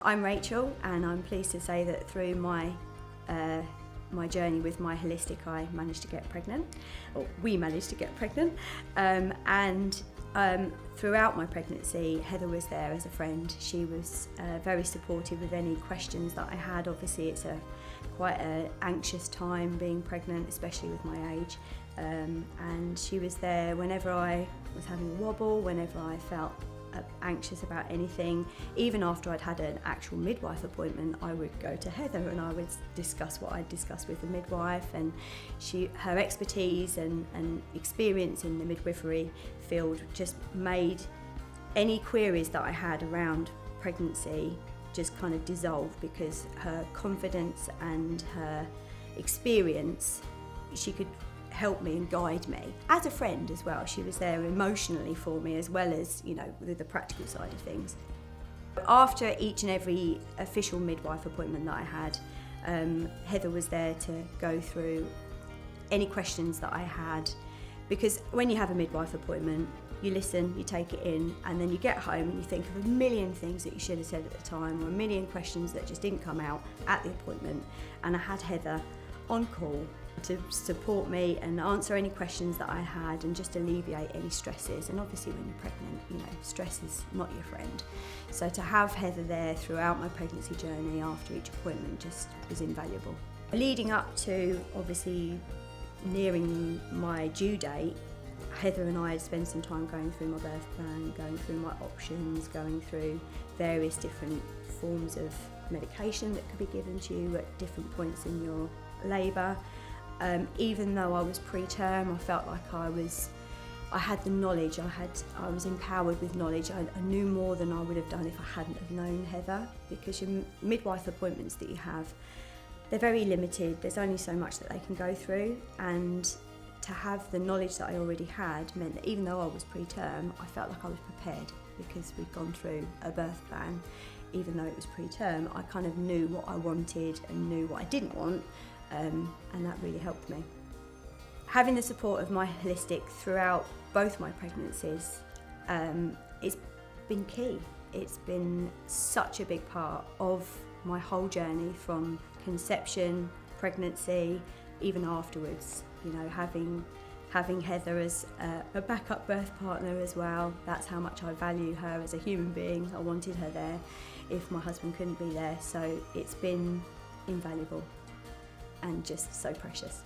I'm Rachel, and I'm pleased to say that through my journey with My Holistic, I managed to get pregnant, or we managed to get pregnant, and throughout my pregnancy, Heather was there as a friend. She was very supportive with any questions that I had. Obviously, it's quite an anxious time being pregnant, especially with my age, and she was there whenever I was having a wobble, whenever I felt anxious about anything. Even after I'd had an actual midwife appointment, I would go to Heather and I would discuss what I'd discussed with the midwife, and her expertise and experience in the midwifery field just made any queries that I had around pregnancy just kind of dissolve, because her confidence and her experience, she could help me and guide me as a friend as well. She was there emotionally for me, as well as, with the practical side of things. After each and every official midwife appointment that I had, Heather was there to go through any questions that I had, because when you have a midwife appointment, you listen, you take it in, and then you get home and you think of a million things that you should have said at the time, or a million questions that just didn't come out at the appointment. And I had Heather on call to support me and answer any questions that I had and just alleviate any stresses. And obviously when you're pregnant, stress is not your friend. So to have Heather there throughout my pregnancy journey after each appointment just was invaluable. Leading up to obviously nearing my due date, Heather and I had spent some time going through my birth plan, going through my options, going through various different forms of medication that could be given to you at different points in your labour. Even though I was preterm, I felt like I had the knowledge, I was empowered with knowledge. I knew more than I would have done if I hadn't have known Heather, because your midwife appointments that you have, they're very limited. There's only so much that they can go through, and to have the knowledge that I already had meant that even though I was preterm, I felt like I was prepared, because we'd gone through a birth plan. Even though it was preterm, I kind of knew what I wanted and knew what I didn't want. And that really helped me. Having the support of My Holistic throughout both my pregnancies, it's been key. It's been such a big part of my whole journey, from conception, pregnancy, even afterwards. Having Heather as a backup birth partner as well. That's how much I value her as a human being. I wanted her there if my husband couldn't be there. So it's been invaluable and just so precious.